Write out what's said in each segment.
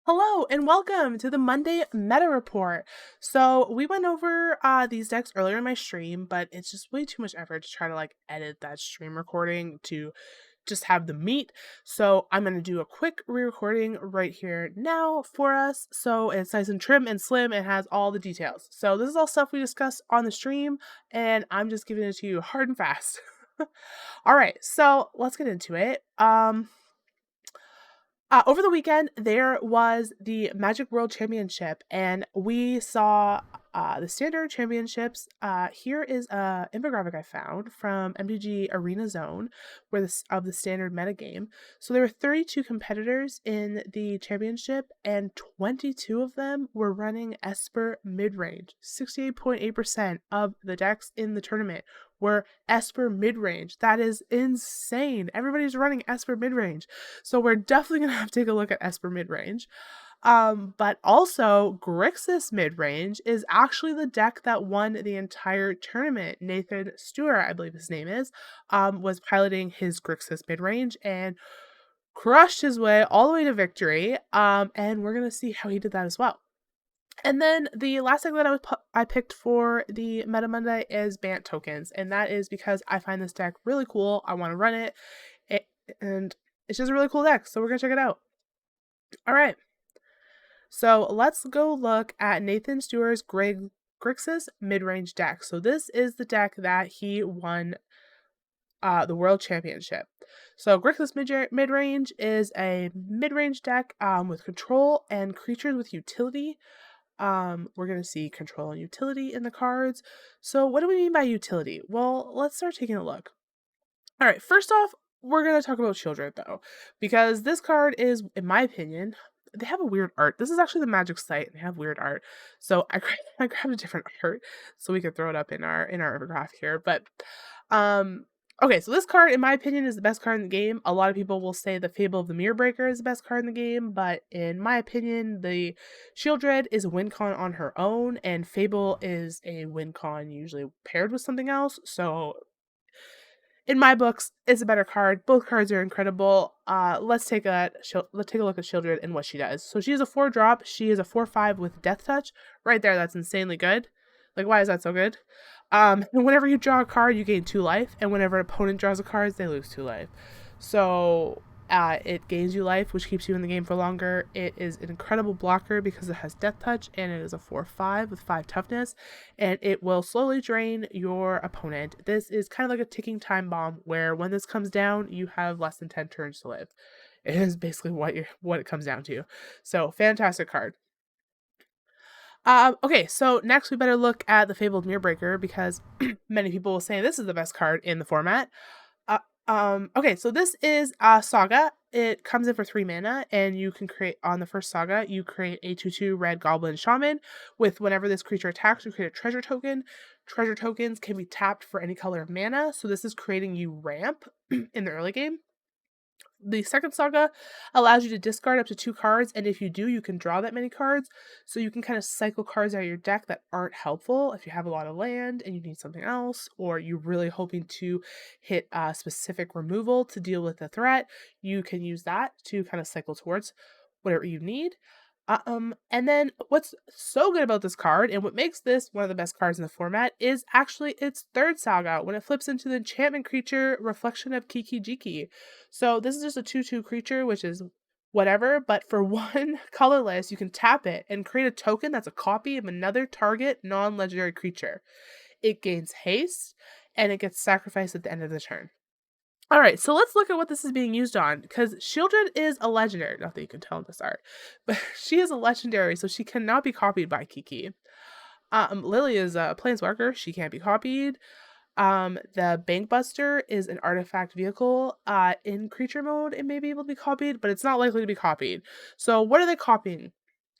Hello and welcome to the Monday Meta Report. So we went over these decks earlier in my stream, but it's just way too much effort to try to edit that stream recording to just have the meat. So I'm gonna do a quick re-recording right here now for us. So it's nice and trim and slim and has all the details. So this is all stuff we discussed on the stream, and I'm just giving it to you hard and fast. All right, so let's get into it. Over the weekend, there was the Magic World Championship, and we saw the standard championships. Here is a infographic I found from MTG Arena Zone, where of the standard metagame. So there were 32 competitors in the championship, and 22 of them were running Esper Midrange. 68.8% of the decks in the tournament were Esper Midrange. That is insane. Everybody's running Esper Midrange. So we're definitely going to have to take a look at Esper Midrange. But also, Grixis Midrange is actually the deck that won the entire tournament. Nathan Stewart, I believe his name is, was piloting his Grixis Midrange and crushed his way all the way to victory. And we're going to see how he did that as well. And then the last thing that I picked for the Meta Monday is Bant tokens, and that is because I find this deck really cool. I want to run it, and it's just a really cool deck, so we're gonna check it out. All right, so let's go look at Nathan Stewart's Grixis Midrange deck. So this is the deck that he won the World Championship. So Grixis Midrange is a mid-range deck with control and creatures with utility. We're going to see control and utility in the cards. So what do we mean by utility? Well, let's start taking a look. All right, first off, we're going to talk about Children, though, because this card is, in my opinion, they have a weird art. This is actually the Magic site, and they have weird art. So I grabbed a different art so we could throw it up in our graph here. But okay, so this card, in my opinion, is the best card in the game. A lot of people will say the Fable of the Mirror Breaker is the best card in the game, but in my opinion, the Shieldred is a win con on her own, and Fable is a win con usually paired with something else. So in my books, it's a better card. Both cards are incredible. Let's take a look at Shieldred and what she does. So she is a 4-drop. She is a 4/5 with Death Touch. Right there, that's insanely good. Like, why is that so good? And whenever you draw a card, you gain 2 life, and whenever an opponent draws a card, they lose 2 life. So it gains you life, which keeps you in the game for longer. It is an incredible blocker because it has Death Touch, and it is a 4/5 with 5 toughness, and it will slowly drain your opponent. This is kind of like a ticking time bomb, where when this comes down, you have less than 10 turns to live. It is basically what it comes down to. So fantastic card. Okay, so next we better look at the Fabled Mirrorbreaker because many people will say this is the best card in the format. Okay, so this is Saga. It comes in for 3 mana, and you can create on the first Saga, you create a 2/2 red Goblin Shaman with whenever this creature attacks, you create a treasure token. Treasure tokens can be tapped for any color of mana, so this is creating you ramp in the early game. The second saga allows you to discard up to 2 cards, and if you do, you can draw that many cards. So you can kind of cycle cards out of your deck that aren't helpful if you have a lot of land and you need something else, or you're really hoping to hit a specific removal to deal with the threat. You can use that to kind of cycle towards whatever you need. And then what's so good about this card and what makes this one of the best cards in the format is actually its third saga when it flips into the enchantment creature Reflection of Kiki Jiki. So this is just a 2/2 creature, which is whatever, but for one colorless, you can tap it and create a token that's a copy of another target non-legendary creature. It gains haste and it gets sacrificed at the end of the turn. All right, so let's look at what this is being used on, because Shieldred is a legendary. Not that you can tell in this art, but she is a legendary, so she cannot be copied by Kiki. Lily is a planeswalker. She can't be copied. The Bankbuster is an artifact vehicle. In creature mode, it may be able to be copied, but it's not likely to be copied. So what are they copying?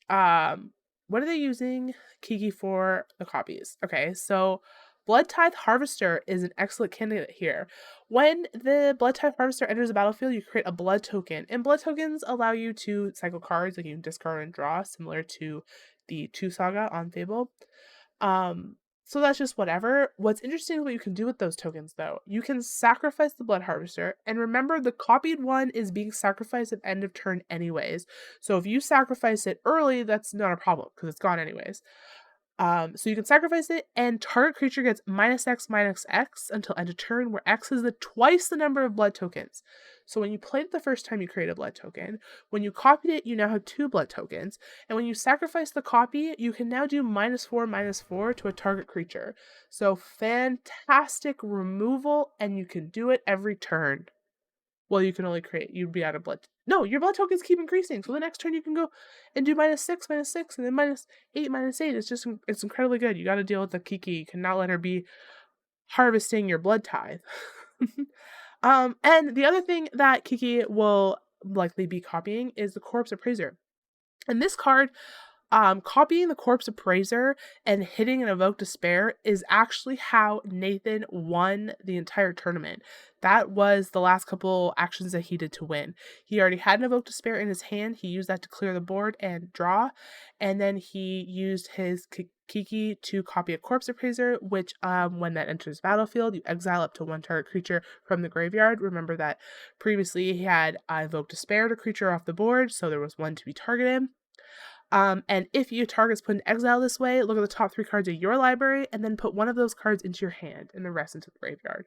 What are they using Kiki for the copies? Okay, so Blood Tithe Harvester is an excellent candidate here. When the Blood Tithe Harvester enters the battlefield, you create a blood token, and blood tokens allow you to cycle cards, like you can discard and draw, similar to the 2 saga on Fable. Um, So that's just whatever. What's interesting is what you can do with those tokens, though. You can sacrifice the Blood Harvester, and remember, the copied one is being sacrificed at end of turn anyways. So if you sacrifice it early, that's not a problem, because it's gone anyways. So you can sacrifice it, and target creature gets -X until end of turn, where X is twice the number of blood tokens. So when you played it the first time, you create a blood token. When you copied it, you now have 2 blood tokens. And when you sacrifice the copy, you can now do -4/-4 to a target creature. So fantastic removal, and you can do it every turn. Well, you can only create, you'd be out of blood. No, your blood tokens keep increasing. So the next turn you can go and do -6/-6, and then -8/-8. It's incredibly good. You got to deal with the Kiki. You cannot let her be harvesting your blood tithe. And the other thing that Kiki will likely be copying is the Corpse Appraiser. And this card, copying the Corpse Appraiser and hitting an Evoke Despair is actually how Nathan won the entire tournament. That was the last couple actions that he did to win. He already had an Evoke Despair in his hand. He used that to clear the board and draw. And then he used his Kiki to copy a Corpse Appraiser, which when that enters battlefield, you exile up to 1 target creature from the graveyard. Remember that previously he had Evoke Despair to creature off the board, so there was 1 to be targeted. And if your target's put in exile this way, look at the top 3 cards of your library and then put 1 of those cards into your hand and the rest into the graveyard.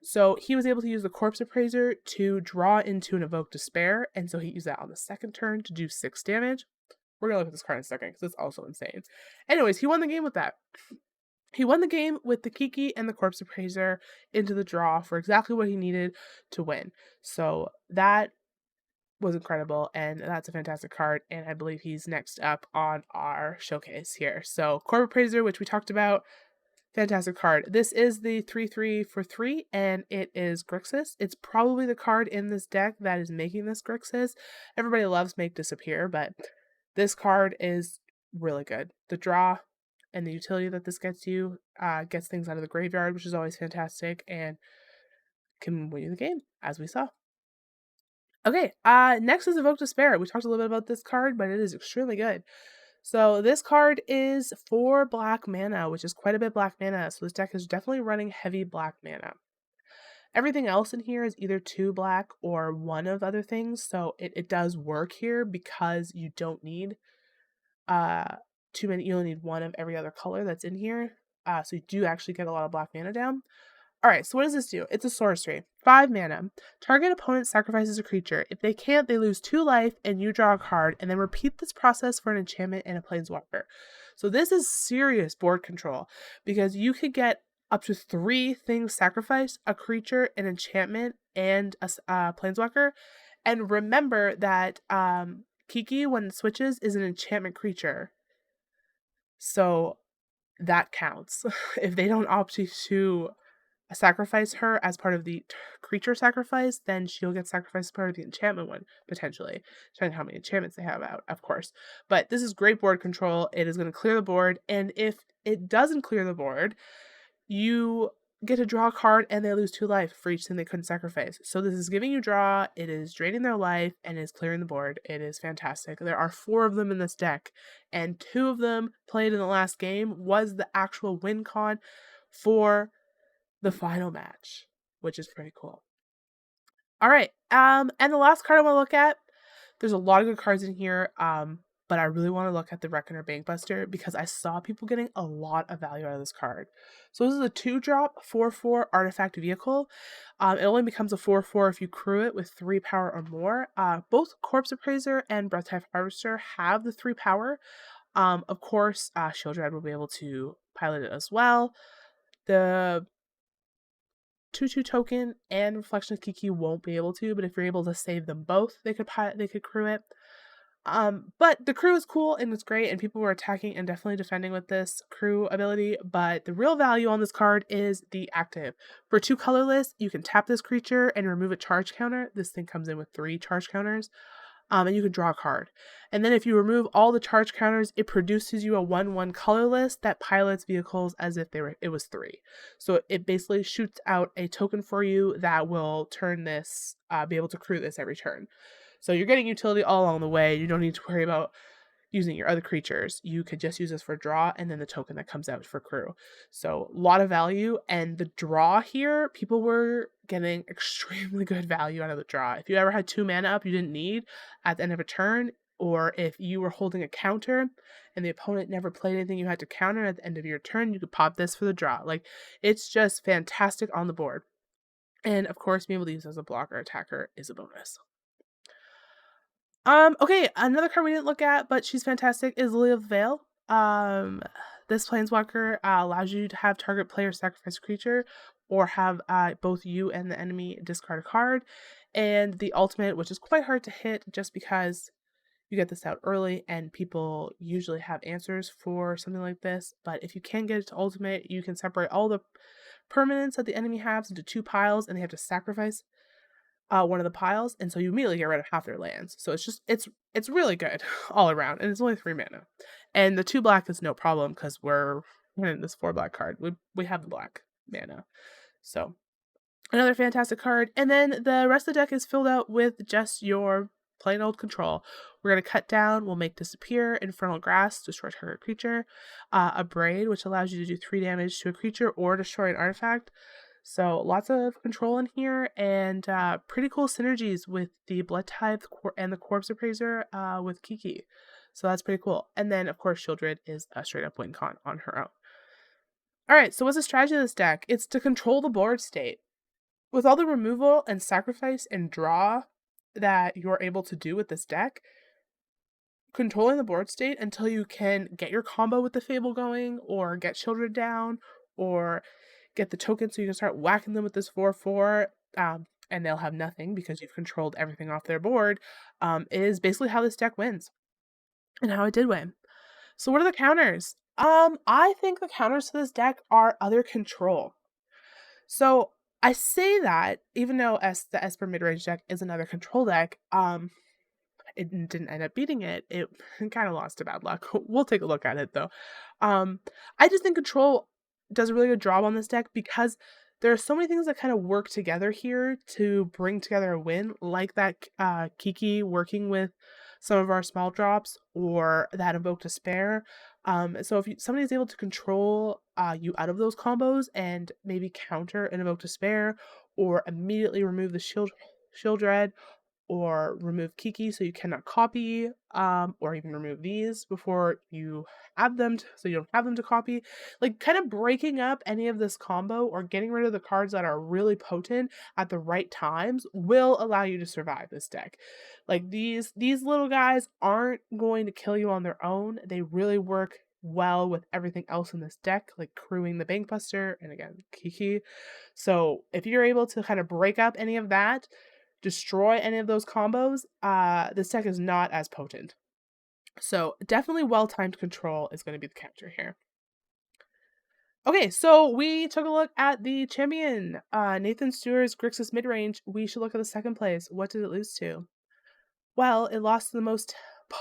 So he was able to use the Corpse Appraiser to draw into an Evoke Despair, and so he used that on the second turn to do 6 damage. We're going to look at this card in a second because it's also insane. Anyways, he won the game with that. He won the game with the Kiki and the Corpse Appraiser into the draw for exactly what he needed to win. So that was incredible, and that's a fantastic card, and I believe he's next up on our showcase here. So Corpse Appraiser, which we talked about, fantastic card. This is the 3/3 for 3, and it is Grixis. It's probably the card in this deck that is making this Grixis. Everybody loves Make Disappear, but this card is really good. The draw and the utility that this gets you gets things out of the graveyard, which is always fantastic, and can win you the game, as we saw. Okay, next is Evoke Despair. We talked a little bit about this card, but it is extremely good. So this card is 4 black mana, which is quite a bit black mana, so this deck is definitely running heavy black mana. Everything else in here is either 2 black or 1 of other things, so it does work here because you don't need too many, you only need 1 of every other color that's in here. So you do actually get a lot of black mana down. Alright, so what does this do? It's a sorcery. 5 mana. Target opponent sacrifices a creature. If they can't, they lose 2 life and you draw a card, and then repeat this process for an enchantment and a planeswalker. So this is serious board control, because you could get up to 3 things sacrificed: a creature, an enchantment, and a planeswalker. And remember that Kiki, when it switches, is an enchantment creature. So that counts. If they don't opt to sacrifice her as part of the creature sacrifice, then she'll get sacrificed as part of the enchantment one, potentially, depending on how many enchantments they have out, of course. But this is great board control. It is going to clear the board, and if it doesn't clear the board, you get to draw a card and they lose 2 life for each thing they couldn't sacrifice. So this is giving you draw, it is draining their life, and is clearing the board. It is fantastic. There are 4 of them in this deck, and 2 of them played in the last game was the actual win con for the final match, which is pretty cool. All right, and the last card I want to look at, there's a lot of good cards in here, but I really want to look at the Reckoner Bankbuster because I saw people getting a lot of value out of this card. So this is a 2-drop 4/4 artifact vehicle. It only becomes a 4/4 if you crew it with 3 power or more. Both Corpse Appraiser and Breath-Type Harvester have the 3 power. Of course, Shieldred will be able to pilot it as well. The 2/2 token and Reflection of Kiki won't be able to, but if you're able to save them both, they could crew it. But the crew is cool and it's great, and people were attacking and definitely defending with this crew ability, but the real value on this card is the active. For 2 colorless, you can tap this creature and remove a charge counter. This thing comes in with 3 charge counters. And you can draw a card. And then if you remove all the charge counters, it produces you a 1/1 colorless that pilots vehicles as if it was 3. So it basically shoots out a token for you that will turn this, be able to crew this every turn. So you're getting utility all along the way. You don't need to worry about using your other creatures, you could just use this for draw and then the token that comes out for crew. So a lot of value, and the draw here, people were getting extremely good value out of the draw. If you ever had 2 mana up you didn't need at the end of a turn, or if you were holding a counter and the opponent never played anything you had to counter at the end of your turn, you could pop this for the draw. Like, it's just fantastic on the board. And of course, being able to use as a blocker attacker is a bonus. Okay, another card we didn't look at, but she's fantastic, is Lily of the Veil. This Planeswalker allows you to have target player sacrifice a creature, or have both you and the enemy discard a card. And the ultimate, which is quite hard to hit just because you get this out early and people usually have answers for something like this. But if you can get it to ultimate, you can separate all the permanents that the enemy has into 2 piles, and they have to sacrifice one of the piles, and so you immediately get rid of half their lands. So it's really good all around, and it's only 3 mana. And the 2 black is no problem because we're in this 4 black card. We have the black mana. So another fantastic card. And then the rest of the deck is filled out with just your plain old control. We're going to cut down, we'll make disappear, Infernal Grass, destroy target creature, a Braid, which allows you to do 3 damage to a creature or destroy an artifact. So lots of control in here, and pretty cool synergies with the Blood Tithe and the Corpse Appraiser with Kiki. So that's pretty cool. And then, of course, Shieldred is a straight up win con on her own. Alright, so what's the strategy of this deck? It's to control the board state. With all the removal and sacrifice and draw that you're able to do with this deck, controlling the board state until you can get your combo with the Fable going, or get Shieldred down, or get the token so you can start whacking them with this 4/4, and they'll have nothing because you've controlled everything off their board, is basically how this deck wins, and how it did win. So what are the counters? I think the counters to this deck are other control. So I say that, even though the Esper Midrange deck is another control deck, it didn't end up beating it. It kind of lost to bad luck. We'll take a look at it, though. I just think control does a really good job on this deck because there are so many things that kind of work together here to bring together a win, like that Kiki working with some of our small drops, or that Invoke Despair. So if somebody is able to control you out of those combos and maybe counter an Invoke Despair, or immediately remove the Shieldred, or remove Kiki so you cannot copy, or even remove these before you add them so you don't have them to copy. Like, kind of breaking up any of this combo or getting rid of the cards that are really potent at the right times will allow you to survive this deck. Like, these little guys aren't going to kill you on their own. They really work well with everything else in this deck, like crewing the Bankbuster and, again, Kiki. So if you're able to kind of break up any of that, destroy any of those combos, this deck is not as potent. So definitely well-timed control is going to be the counter here. Okay, so we took a look at the champion, Nathan Stewart's Grixis Midrange. We should look at the second place. What did it lose to? Well, it lost to the most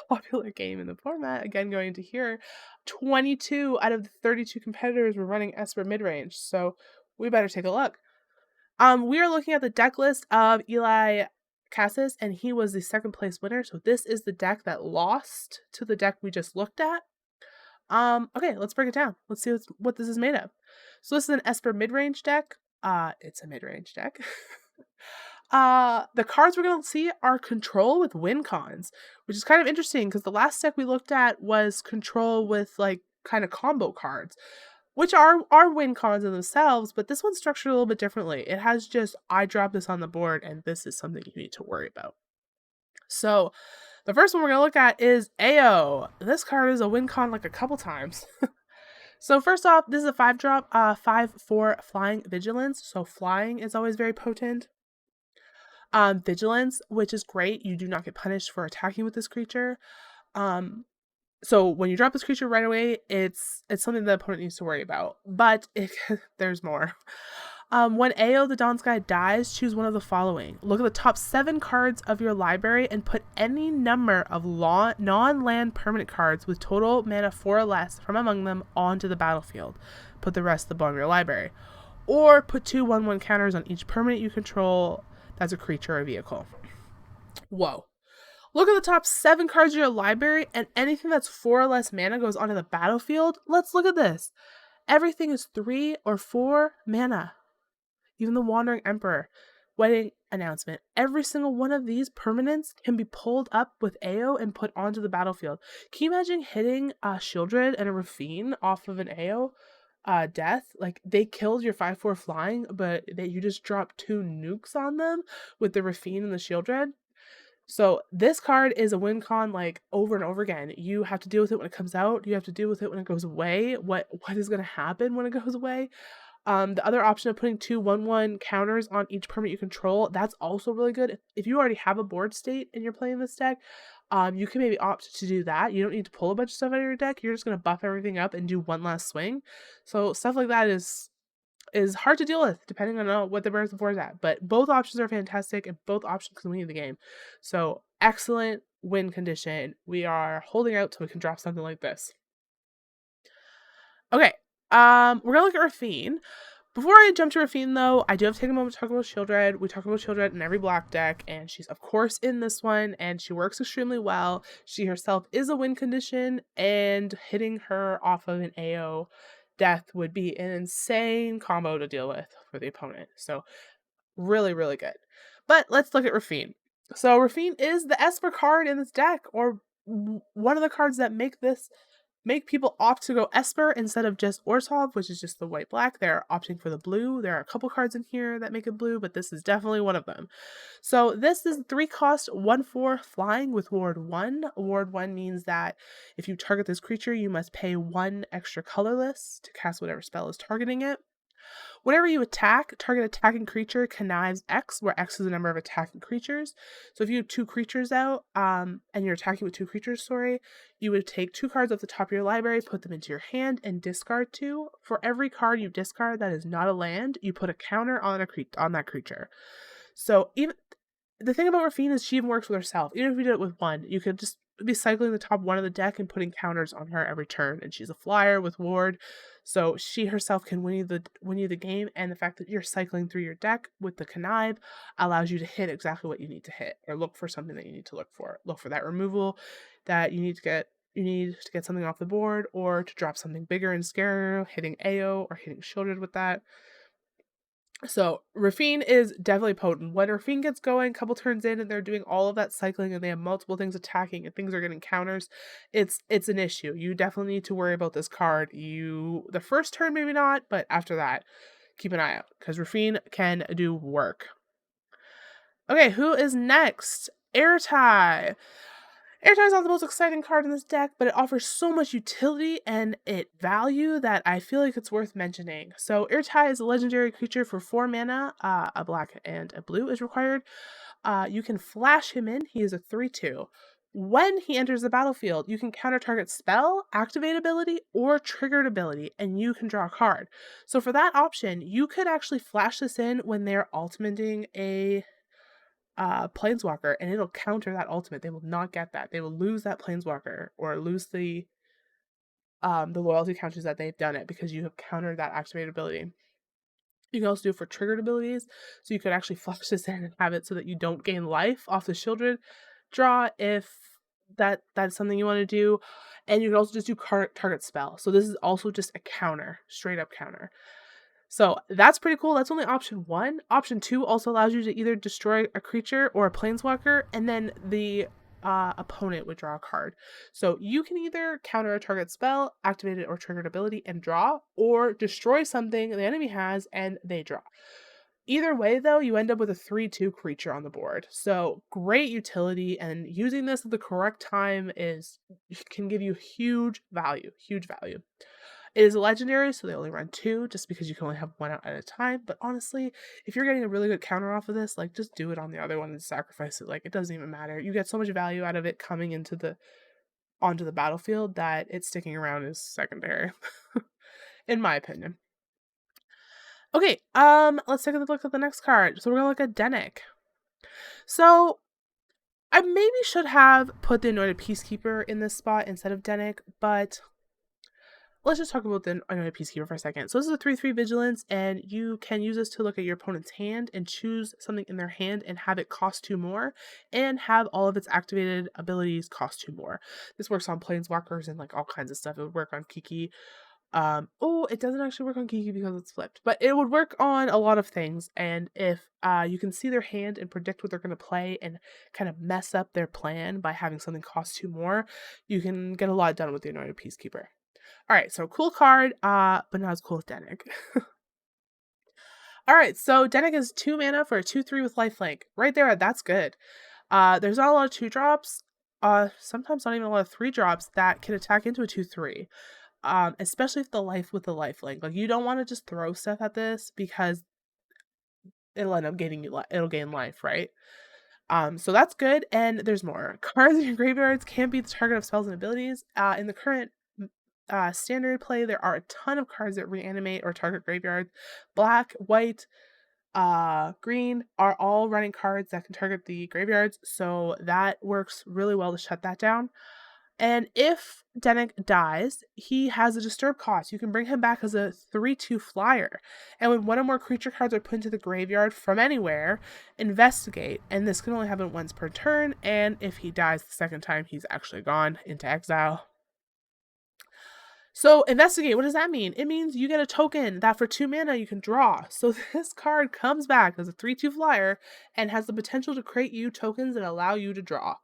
popular game in the format. Again, going into here, 22 out of the 32 competitors were running Esper Midrange, so we better take a look. We are looking at the deck list of Eli Cassis, and he was the second place winner. So this is the deck that lost to the deck we just looked at. Okay, let's break it down. Let's see what this is made of. So this is an Esper midrange deck. It's a midrange deck. The cards we're going to see are control with win cons, which is kind of interesting because the last deck we looked at was control with, like, kind of combo cards, which are win cons in themselves, but this one's structured a little bit differently. It has just, I drop this on the board, and this is something you need to worry about. So, the first one we're going to look at is AO. This card is a win con like a couple times. So first off, this is a 5-drop, 5/4 Flying Vigilance. So flying is always very potent. Vigilance, which is great. You do not get punished for attacking with this creature. So when you drop this creature right away, it's something the opponent needs to worry about. But there's more. When AO the Dawn Sky dies, choose one of the following. Look at the top 7 cards of your library and put any number of non-land permanent cards with total mana 4 or less from among them onto the battlefield. Put the rest at the bottom of your library. Or put 2 1/1 counters on each permanent you control that's a creature or vehicle. Whoa. Look at the top 7 cards of your library, and anything that's 4 or less mana goes onto the battlefield. Let's look at this. Everything is 3 or 4 mana. Even the Wandering Emperor. Wedding Announcement. Every single one of these permanents can be pulled up with AO and put onto the battlefield. Can you imagine hitting a Shieldred and a Rafine off of an AO death? Like, they killed your 5/4 flying, but you just dropped 2 nukes on them with the Rafine and the Shieldred. So this card is a win con like over and over again. You have to deal with it when it comes out. You have to deal with it when it goes away. What is going to happen when it goes away? The other option of putting 2 1/1 counters on each permanent you control, that's also really good. If you already have a board state and you're playing this deck, you can maybe opt to do that. You don't need to pull a bunch of stuff out of your deck. You're just going to buff everything up and do one last swing. So stuff like that is hard to deal with depending on what the Bears before is at. But both options are fantastic and both options can win you the game. So excellent win condition. We are holding out till we can drop something like this. Okay. We're gonna look at Rafine. Before I jump to Rafine, though, I do have to take a moment to talk about Shieldred. We talk about Shieldred in every black deck, and she's, of course, in this one, and she works extremely well. She herself is a win condition, and hitting her off of an AO death would be an insane combo to deal with for the opponent. So, really, really good. But let's look at Rafine. So, Rafine is the Esper card in this deck, or one of the cards that make people opt to go Esper instead of just Orzhov, which is just the white-black. They're opting for the blue. There are a couple cards in here that make it blue, but this is definitely one of them. So this is 3-cost, 1/4 flying with Ward 1. Ward 1 means that if you target this creature, you must pay 1 extra colorless to cast whatever spell is targeting it. Whenever you attack, target attacking creature connives X, where X is the number of attacking creatures. So if you have 2 creatures out, and you're attacking with 2 creatures, you would take 2 cards off the top of your library, put them into your hand, and discard 2. For every card you discard that is not a land, you put a counter on that creature. So even the thing about Rafine is she even works with herself. Even if you did it with 1, you could just be cycling the top 1 of the deck and putting counters on her every turn, and she's a flyer with ward, so she herself can win you the game. And the fact that you're cycling through your deck with the connive allows you to hit exactly what you need to hit, or look for something that you need to look for that removal that you need to get something off the board, or to drop something bigger and scarier, hitting AO or hitting Shielded with that. So Rafine is definitely potent. When Rafine gets going, a couple turns in, and they're doing all of that cycling, and they have multiple things attacking, and things are getting counters, it's an issue. You definitely need to worry about this card. The first turn maybe not, but after that, keep an eye out, because Rafine can do work. Okay, who is next? Airtie. Airtie is not the most exciting card in this deck, but it offers so much utility and value that I feel like it's worth mentioning. So Airtie is a legendary creature for 4 mana. A black and a blue is required. You can flash him in. He is a 3/2. When he enters the battlefield, you can counter target spell, activate ability, or triggered ability, and you can draw a card. So for that option, you could actually flash this in when they're ultimating a planeswalker, and it'll counter that ultimate. They will not get that. They will lose that planeswalker, or lose the loyalty counters that they've done it, because you have countered that activated ability. You can also do it for triggered abilities, so you could actually flush this in and have it so that you don't gain life off the Shieldred draw, if that's something you want to do. And you can also just do target spell. So this is also just a counter, straight up counter. So that's pretty cool. That's only option 1. Option 2 also allows you to either destroy a creature or a planeswalker, and then the opponent would draw a card. So you can either counter a target spell, activate it, or triggered ability and draw, or destroy something the enemy has and they draw. Either way, though, you end up with a 3/2 creature on the board. So great utility, and using this at the correct time can give you huge value. Huge value. It is a legendary, so they only run 2, just because you can only have 1 out at a time. But honestly, if you're getting a really good counter off of this, like, just do it on the other one and sacrifice it. Like, it doesn't even matter. You get so much value out of it coming onto the battlefield that it sticking around is secondary, in my opinion. Okay, let's take a look at the next card. So we're gonna look at Dennick. So I maybe should have put the Anointed Peacekeeper in this spot instead of Dennick, but let's just talk about the annoying Peacekeeper for a second. So this is a 3/3 vigilance, and you can use this to look at your opponent's hand and choose something in their hand and have it cost 2 more, and have all of its activated abilities cost 2 more. This works on planeswalkers and like all kinds of stuff. It would work on Kiki. Oh, it doesn't actually work on Kiki because it's flipped, but it would work on a lot of things. And if you can see their hand and predict what they're going to play and kind of mess up their plan by having something cost 2 more, you can get a lot done with the Anointed Peacekeeper. All right, so cool card, but not as cool as Denig. All right, so Denig is 2 mana for a 2/3 with lifelink. Right there, that's good. There's not a lot of 2 drops. Sometimes not even a lot of 3 drops that can attack into a 2/3. Especially if the lifelink. Like you don't want to just throw stuff at this because it'll end up gaining you. It'll gain life, right? So that's good. And there's more. Cards in your graveyards can't be the target of spells and abilities. In the current standard play, there are a ton of cards that reanimate or target graveyards. Black, white, green are all running cards that can target the graveyards, so that works really well to shut that down. And if Denik dies, he has a disturb cost. You can bring him back as a 3/2 flyer. And when one or more creature cards are put into the graveyard from anywhere, investigate. And this can only happen once per turn. And if he dies the second time, he's actually gone into exile. So investigate, what does that mean? It means you get a token that for 2 mana you can draw. So this card comes back as a 3/2 flyer and has the potential to create you tokens that allow you to draw.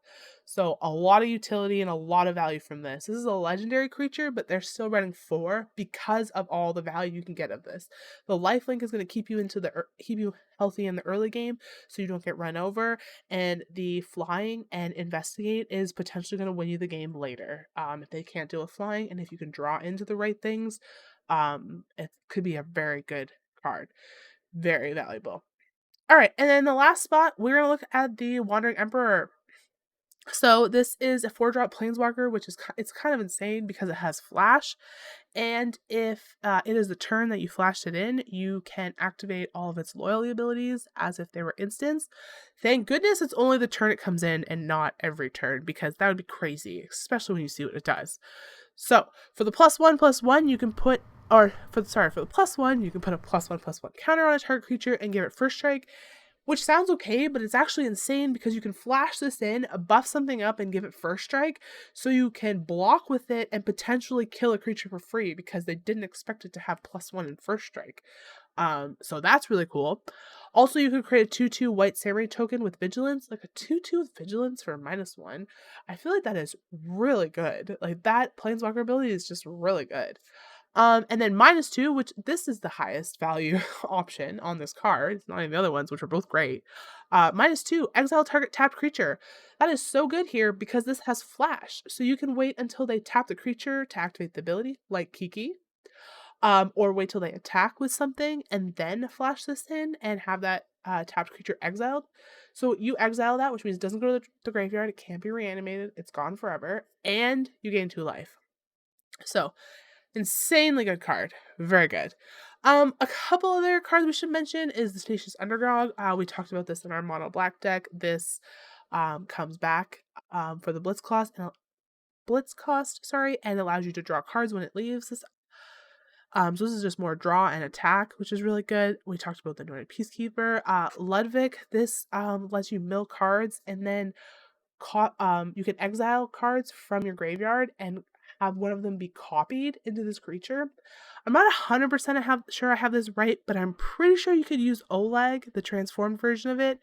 So a lot of utility and a lot of value from this. This is a legendary creature, but they're still running 4 because of all the value you can get of this. The lifelink is going to keep you keep you healthy in the early game so you don't get run over, and the flying and investigate is potentially going to win you the game later. If they can't deal with flying, and if you can draw into the right things, it could be a very good card. Very valuable. All right, and then the last spot, we're going to look at the Wandering Emperor. So this is a 4-drop planeswalker, which is it's kind of insane because it has flash. And if it is the turn that you flashed it in, you can activate all of its loyalty abilities as if they were instants. Thank goodness it's only the turn it comes in and not every turn, because that would be crazy, especially when you see what it does. So for the +1/+1, you can put, or for the +1, you can put a +1/+1 counter on a target creature and give it first strike, which sounds okay, but it's actually insane because you can flash this in, buff something up, and give it first strike, so you can block with it and potentially kill a creature for free because they didn't expect it to have +1 in first strike. So that's really cool. Also, you could create a 2/2 white samurai token with vigilance, like a 2/2 with vigilance for -1. I feel like that is really good. Like that planeswalker ability is just really good. And then -2, which this is the highest value option on this card. It's not even the other ones, which are both great. -2, exile target tapped creature. That is so good here because this has flash. So you can wait until they tap the creature to activate the ability, like Kiki. Or wait till they attack with something and then flash this in and have that tapped creature exiled. So you exile that, which means it doesn't go to the graveyard. It can't be reanimated. It's gone forever. And you gain 2 life. So insanely good card. Very good. A couple other cards we should mention is the Tenacious Underdog. We talked about this in our mono black deck. This comes back for the Blitz cost, sorry, and allows you to draw cards when it leaves. So this is just more draw and attack, which is really good. We talked about the Anointed Peacekeeper. Ludwig, this lets you mill cards and then you can exile cards from your graveyard and have one of them be copied into this creature. I'm not 100% sure I have this right, but I'm pretty sure you could use Oleg, the transformed version of it,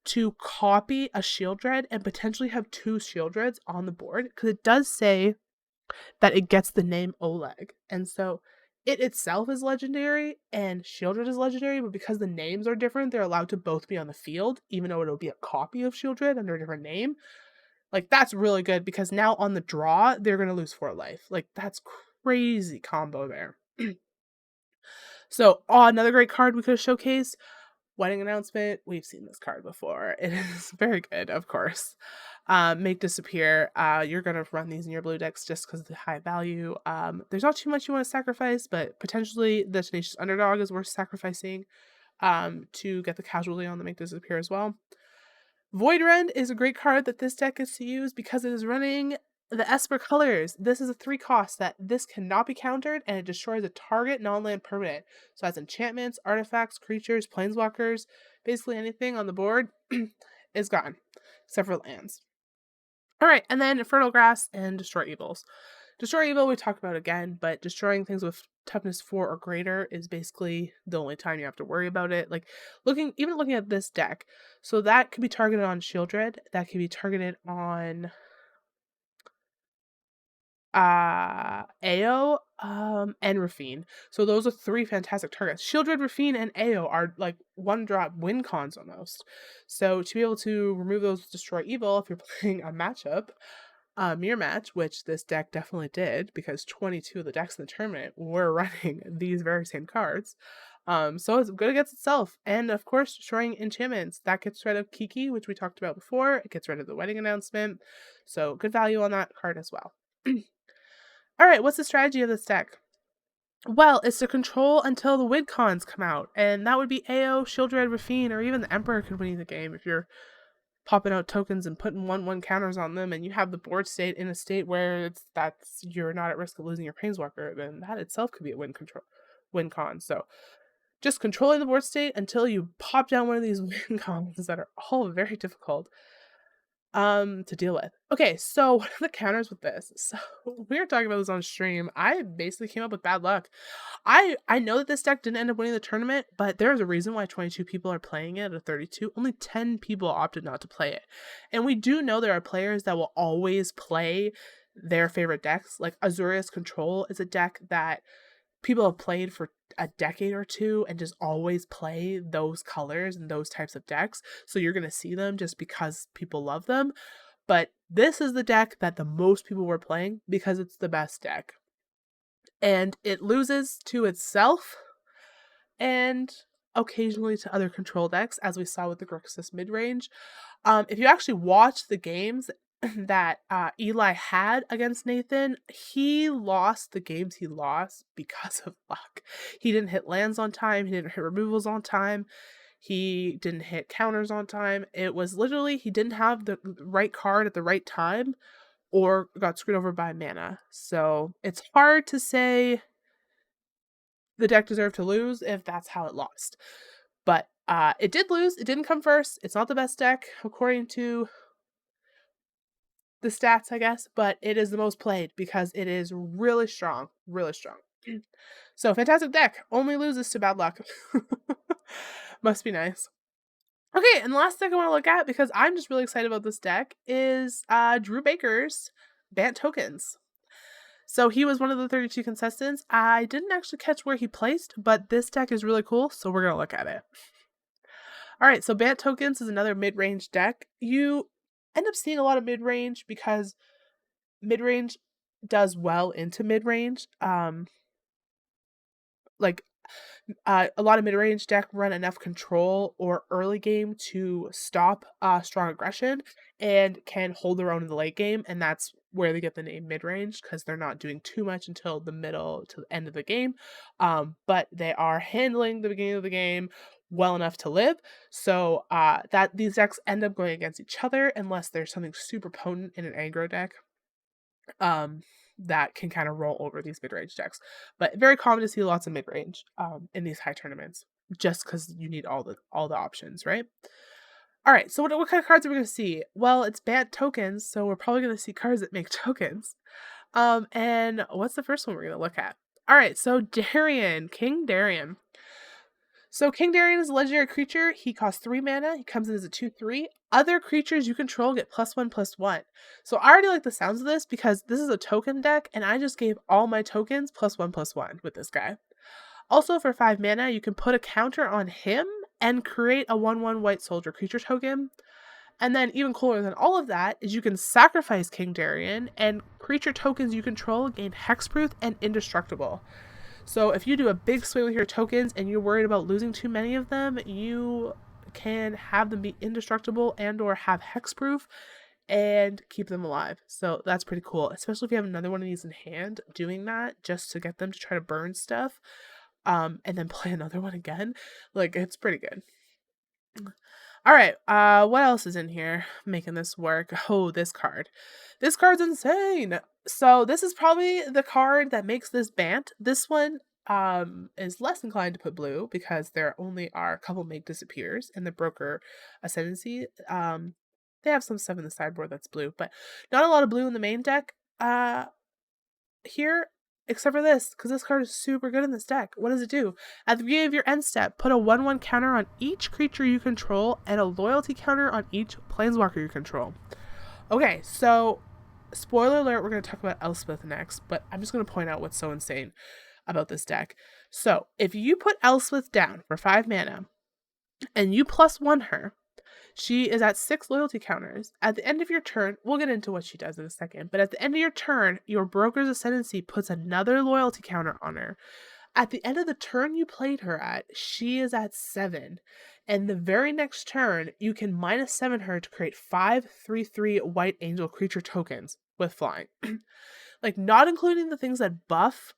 to copy a Shieldred and potentially have 2 Shieldreds on the board, because it does say that it gets the name Oleg. And so it itself is legendary and Shieldred is legendary, but because the names are different, they're allowed to both be on the field, even though it'll be a copy of Shieldred under a different name. Like, that's really good because now on the draw, they're going to lose 4 life. Like, that's crazy combo there. So, another great card we could have showcased, Wedding Announcement. We've seen this card before. It is very good, of course. Make Disappear. You're going to run these in your blue decks just because of the high value. There's not too much you want to sacrifice, but potentially the Tenacious Underdog is worth sacrificing to get the casualty on the Make Disappear as well. Void Rend is a great card that this deck is to use because it is running the Esper colors. This is a 3 cost that this cannot be countered, and it destroys a target non-land permanent. So that's enchantments, artifacts, creatures, planeswalkers, basically anything on the board is gone, except for lands. All right, and then Fertile Grass and Destroy Evils. Destroy Evil we talked about again, but destroying things with toughness 4 or greater is basically the only time you have to worry about it. Like looking at this deck, so that could be targeted on Shieldred, that could be targeted on AO, and Rafine. So those are 3 fantastic targets. Shieldred, Rafine, and AO are like 1-drop win cons almost. So to be able to remove those with Destroy Evil, if you're playing a matchup, mirror match, which this deck definitely did, because 22 of the decks in the tournament were running these very same cards. So it's good against itself. And of course, destroying enchantments. That gets rid of Kiki, which we talked about before. It gets rid of the wedding announcement. So good value on that card as well. All right, what's the strategy of this deck? Well, it's to control until the win cons come out. And that would be AO, Shieldred, Rafine, or even the Emperor could win the game if you're popping out tokens and putting 1/1 counters on them, and you have the board state in a state where you're not at risk of losing your planeswalker, then that itself could be a win con. So just controlling the board state until you pop down one of these win cons that are all very difficult to deal with. Okay, so what are the counters with this? So we were talking about this on stream. I basically came up with bad luck. I know that this deck didn't end up winning the tournament, but there's a reason why 22 people are playing it out of 32. Only 10 people opted not to play it. And we do know there are players that will always play their favorite decks. Like Azorius Control is a deck that people have played for a decade or two and just always play those colors and those types of decks. So you're going to see them just because people love them. But this is the deck that the most people were playing because it's the best deck. And it loses to itself and occasionally to other control decks, as we saw with the Grixis Midrange. If you actually watch the games that Eli had against Nathan, he lost the games he lost because of luck. He didn't hit lands on time, he didn't hit removals on time, he didn't hit counters on time. It was literally he didn't have the right card at the right time or got screwed over by mana. So it's hard to say the deck deserved to lose if that's how it lost. But it did lose. It didn't come first. It's not the best deck according to the stats, I guess, but it is the most played because it is really strong, really strong. So fantastic deck. Only loses to bad luck. Must be nice. Okay, and the last deck I want to look at, because I'm just really excited about this deck, is Drew Baker's Bant Tokens. So he was one of the 32 contestants. I didn't actually catch where he placed, but this deck is really cool, so we're going to look at it. All right, so Bant Tokens is another mid-range deck. You end up seeing a lot of mid-range because mid-range does well into mid-range. A lot of mid-range deck run enough control or early game to stop strong aggression and can hold their own in the late game, and that's where they get the name mid-range, because they're not doing too much until the middle to the end of the game, but they are handling the beginning of the game well enough to live. So that these decks end up going against each other unless there's something super potent in an aggro deck that can kind of roll over these mid-range decks. But very common to see lots of mid-range in these high tournaments, just because you need all the options, right? All right, so what kind of cards are we going to see? Well, it's Bant Tokens, so we're probably going to see cards that make tokens. And what's the first one we're going to look at? All right, so Darien, King Darien. So King Darien is a legendary creature. He costs 3 mana. He comes in as a 2/3. Other creatures you control get +1/+1. So I already like the sounds of this because this is a token deck, and I just gave all my tokens +1/+1 with this guy. Also, for 5 mana, you can put a counter on him and create a 1/1 white soldier creature token. And then even cooler than all of that is you can sacrifice King Darien, and creature tokens you control gain hexproof and indestructible. So if you do a big swing with your tokens and you're worried about losing too many of them, you can have them be indestructible and or have hexproof and keep them alive. So that's pretty cool, especially if you have another one of these in hand, doing that just to get them to try to burn stuff and then play another one again. Like, it's pretty good. All right. What else is in here making this work? Oh, this card. This card's insane. So this is probably the card that makes this Bant. This one is less inclined to put blue because there only are a couple make disappears in the broker ascendancy. They have some stuff in the sideboard that's blue, but not a lot of blue in the main deck. Here, except for this, because this card is super good in this deck. What does it do? At the beginning of your end step, put a 1/1 counter on each creature you control and a loyalty counter on each planeswalker you control. Okay, so spoiler alert, we're going to talk about Elspeth next, but I'm just going to point out what's so insane about this deck. So, if you put Elspeth down for 5 mana and you +1 her, she is at 6 loyalty counters. At the end of your turn, we'll get into what she does in a second, but at the end of your turn, your Broker's Ascendancy puts another loyalty counter on her. At the end of the turn you played her at, she is at 7. And the very next turn, you can -7 her to create 5 3/3 White Angel creature tokens with flying. Like, not including the things that buff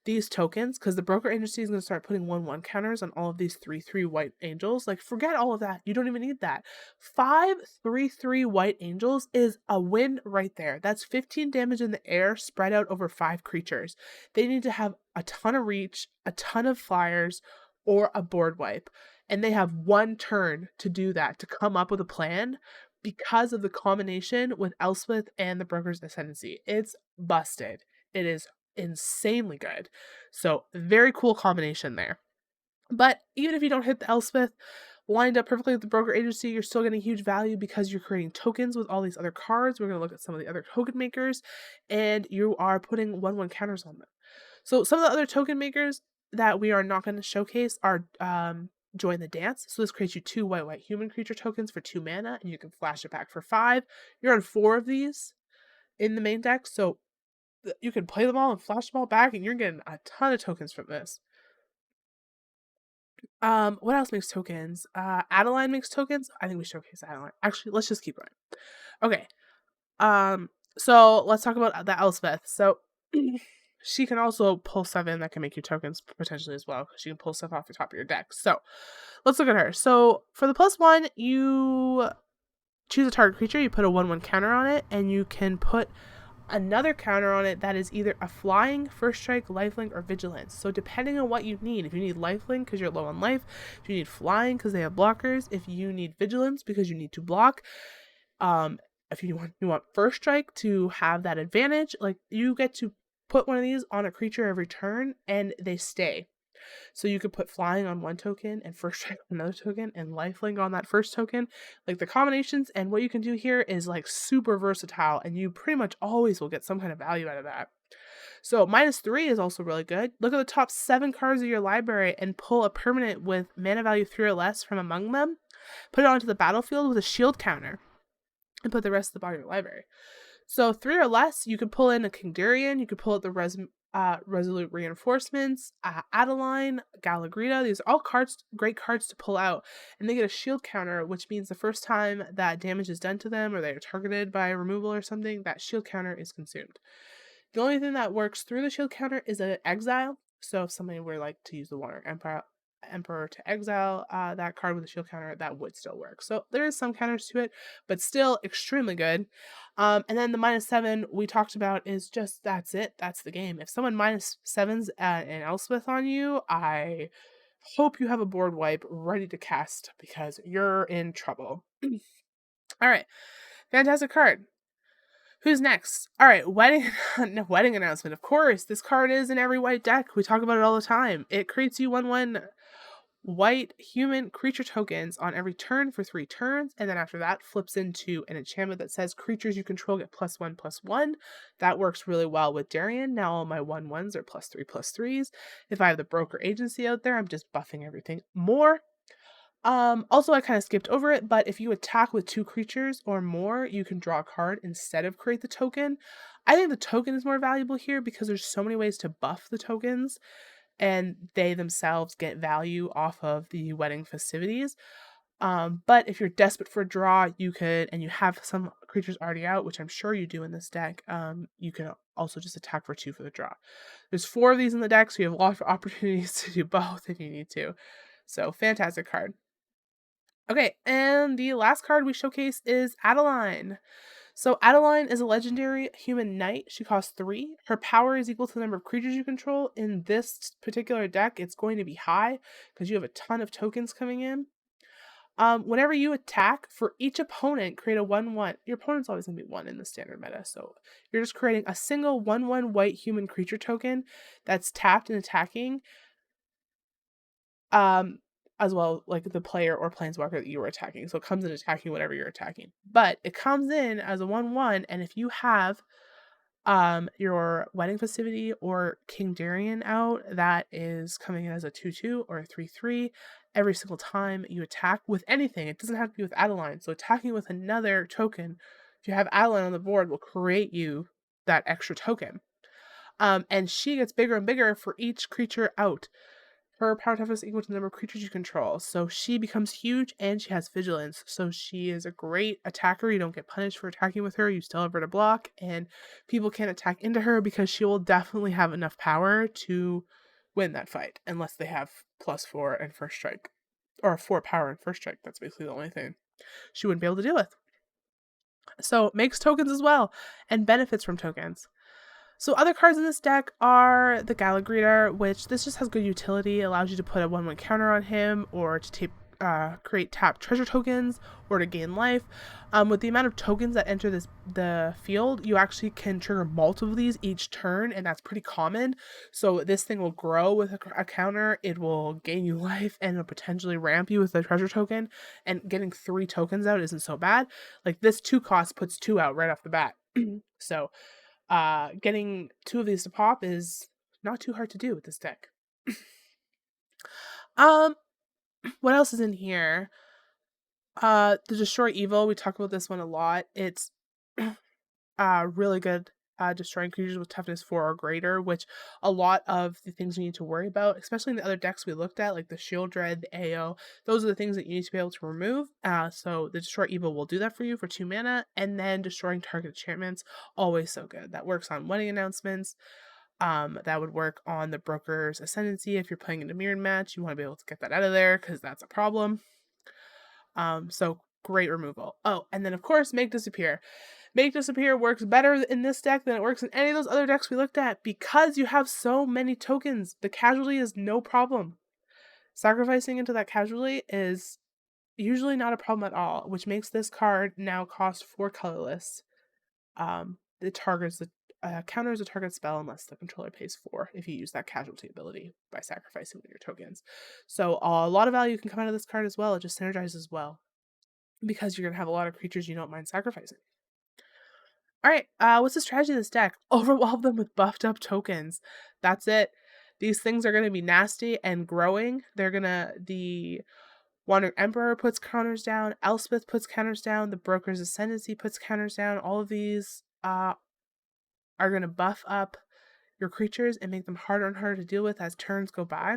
these tokens, because the broker agency is going to start putting 1/1 counters on all of these 3/3 white angels. Like, forget all of that. You don't even need that. 5 3/3 white angels is a win right there. That's 15 damage in the air spread out over 5 creatures. They need to have a ton of reach, a ton of flyers, or a board wipe. And they have one turn to do that, to come up with a plan because of the combination with Elspeth and the Broker's Ascendancy. It's busted. It is insanely good. So, very cool combination there. But even if you don't hit the Elspeth lined up perfectly with the Broker Agency, you're still getting huge value because you're creating tokens with all these other cards. We're going to look at some of the other token makers, and you are putting 1/1 counters on them. So, some of the other token makers that we are not going to showcase are Join the Dance. So this creates you 2 white human creature tokens for 2 mana, and you can flash it back for 5. You're on 4 of these in the main deck, so you can play them all and flash them all back, and you're getting a ton of tokens from this. What else makes tokens? Adeline makes tokens. I think we showcase Adeline. Actually, let's just keep going. Okay. So let's talk about the Elspeth. So she can also pull 7 that can make you tokens potentially as well, because she can pull stuff off the top of your deck. So let's look at her. So for the +1, you choose a target creature, you put a 1/1 counter on it, and you can put another counter on it that is either a flying, first strike, lifelink, or vigilance. So depending on what you need, if you need lifelink because you're low on life, if you need flying because they have blockers, if you need vigilance because you need to block, if you want first strike to have that advantage, like, you get to put one of these on a creature every turn and they stay. So you could put flying on one token and first strike on another token and lifelink on that first token. Like, the combinations and what you can do here is like super versatile, and you pretty much always will get some kind of value out of that. So -3 is also really good. Look at the top 7 cards of your library and pull a permanent with mana value 3 or less from among them. Put it onto the battlefield with a shield counter and put the rest of the bottom of your library. So 3 or less, you could pull in a Kingdarian, you could pull out the Resolute Reinforcements, Adeline, Galagrita. These are all cards, great cards to pull out. And they get a shield counter, which means the first time that damage is done to them or they are targeted by removal or something, that shield counter is consumed. The only thing that works through the shield counter is an exile. So if somebody were like to use the Warner Emperor to exile that card with a shield counter, that would still work. So there is some counters to it, but still extremely good. And then the -7 we talked about is just, that's it. That's the game. If someone -7s an Elspeth on you, I hope you have a board wipe ready to cast because you're in trouble. All right. Fantastic card. Who's next? All right, wedding announcement. Of course, this card is in every white deck. We talk about it all the time. It creates you 1/1 white human creature tokens on every turn for 3 turns, and then after that flips into an enchantment that says creatures you control get +1/+1. That works really well with Darien. Now all my 1/1s are +3/+3s. If I have the broker agency out there, I'm just buffing everything more. Also, I kind of skipped over it, but if you attack with 2 creatures or more, you can draw a card instead of create the token. I think the token is more valuable here because there's so many ways to buff the tokens, and they themselves get value off of the wedding festivities. But if you're desperate for a draw, you could, and you have some creatures already out, which I'm sure you do in this deck, you can also just attack for 2 for the draw. There's 4 of these in the deck, so you have a lot of opportunities to do both if you need to. So, fantastic card. Okay, and the last card we showcase is Adeline. So Adeline is a legendary human knight. She costs 3. Her power is equal to the number of creatures you control. In this particular deck, it's going to be high because you have a ton of tokens coming in. Whenever you attack, for each opponent, create a 1/1. Your opponent's always going to be 1 in the standard meta, so you're just creating a single 1/1 white human creature token that's tapped and attacking, um, as well like the player or planeswalker that you were attacking. So it comes in attacking whatever you're attacking. But it comes in as a 1/1, and if you have your wedding festivity or King Darien out, that is coming in as a 2/2 or a 3/3 every single time you attack with anything. It doesn't have to be with Adeline. So attacking with another token, if you have Adeline on the board, will create you that extra token. And she gets bigger and bigger for each creature out. Her power toughness is equal to the number of creatures you control. So she becomes huge and she has vigilance. So she is a great attacker. You don't get punished for attacking with her. You still have her to block, and people can't attack into her because she will definitely have enough power to win that fight, unless they have +4 and first strike. Or 4 power and first strike. That's basically the only thing she wouldn't be able to deal with. So makes tokens as well and benefits from tokens. So other cards in this deck are the Galagreator, which this just has good utility. It allows you to put a 1/1 counter on him, or to create tap treasure tokens, or to gain life. With the amount of tokens that enter the field, you actually can trigger multiple of these each turn, and that's pretty common. So this thing will grow with a counter. It will gain you life, and it'll potentially ramp you with a treasure token. And getting 3 tokens out isn't so bad. Like this 2 cost puts 2 out right off the bat. So getting 2 of these to pop is not too hard to do with this deck. Um, what else is in here? The Destroy Evil, we talk about this one a lot. It's really good destroying creatures with toughness 4 or greater, which a lot of the things you need to worry about, especially in the other decks we looked at, like the Shield Dread, the AO, those are the things that you need to be able to remove. So the Destroy Evil will do that for you for 2 mana, and then destroying target enchantments, always so good. That works on wedding announcements. That would work on the Broker's Ascendancy. If you're playing in a mirrored match, you want to be able to get that out of there because that's a problem. So great removal. Oh, and then of course, Make Disappear. Make Disappear works better in this deck than it works in any of those other decks we looked at because you have so many tokens. The casualty is no problem. Sacrificing into that casualty is usually not a problem at all, which makes this card now cost 4 colorless. It targets the counters a target spell unless the controller pays 4 if you use that casualty ability by sacrificing one of your tokens. So a lot of value can come out of this card as well. It just synergizes well because you're going to have a lot of creatures you don't mind sacrificing. All right, what's the strategy of this deck? Overwhelm them with buffed up tokens. That's it. These things are going to be nasty and growing. The Wandering Emperor puts counters down, Elspeth puts counters down, the Broker's Ascendancy puts counters down. All of these are going to buff up your creatures and make them harder and harder to deal with as turns go by.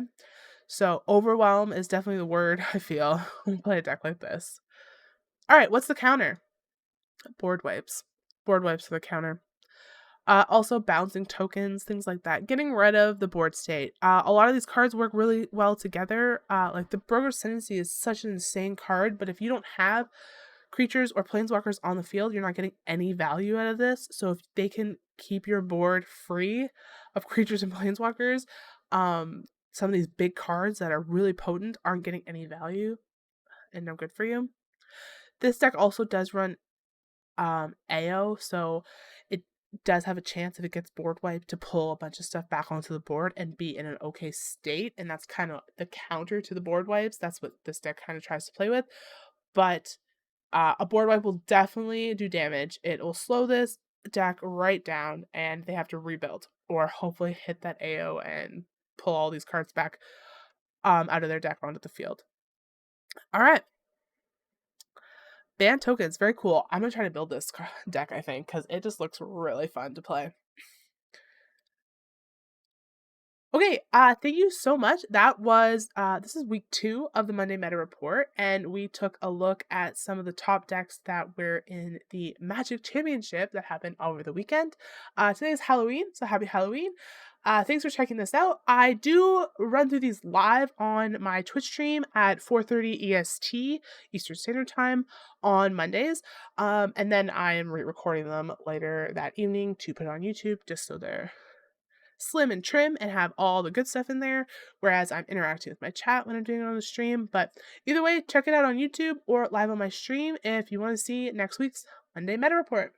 So overwhelm is definitely the word, I feel, when you play a deck like this. All right, what's the counter? Board wipes. Board wipes for the counter. Also bouncing tokens, things like that. Getting rid of the board state. A lot of these cards work really well together. Like the Broker's Ascendancy is such an insane card, but if you don't have creatures or planeswalkers on the field, you're not getting any value out of this. So if they can keep your board free of creatures and planeswalkers, some of these big cards that are really potent aren't getting any value and no good for you. This deck also does run AO, so it does have a chance if it gets board wiped to pull a bunch of stuff back onto the board and be in an okay state, and that's kind of the counter to the board wipes. That's what this deck kind of tries to play with. But a board wipe will definitely do damage. It will slow this deck right down, and they have to rebuild or hopefully hit that AO and pull all these cards back out of their deck onto the field. All right. Bant tokens, very cool. I'm gonna try to build this deck, I think, because it just looks really fun to play. Okay, thank you so much. That was this is week 2 of the Monday Meta Report, and we took a look at some of the top decks that were in the Magic Championship that happened over the weekend. Today is Halloween, so happy Halloween. Thanks for checking this out. I do run through these live on my Twitch stream at 4:30 EST, Eastern Standard Time, on Mondays. And then I am re-recording them later that evening to put on YouTube, just so they're slim and trim and have all the good stuff in there. Whereas I'm interacting with my chat when I'm doing it on the stream. But either way, check it out on YouTube or live on my stream if you want to see next week's Monday Meta Report.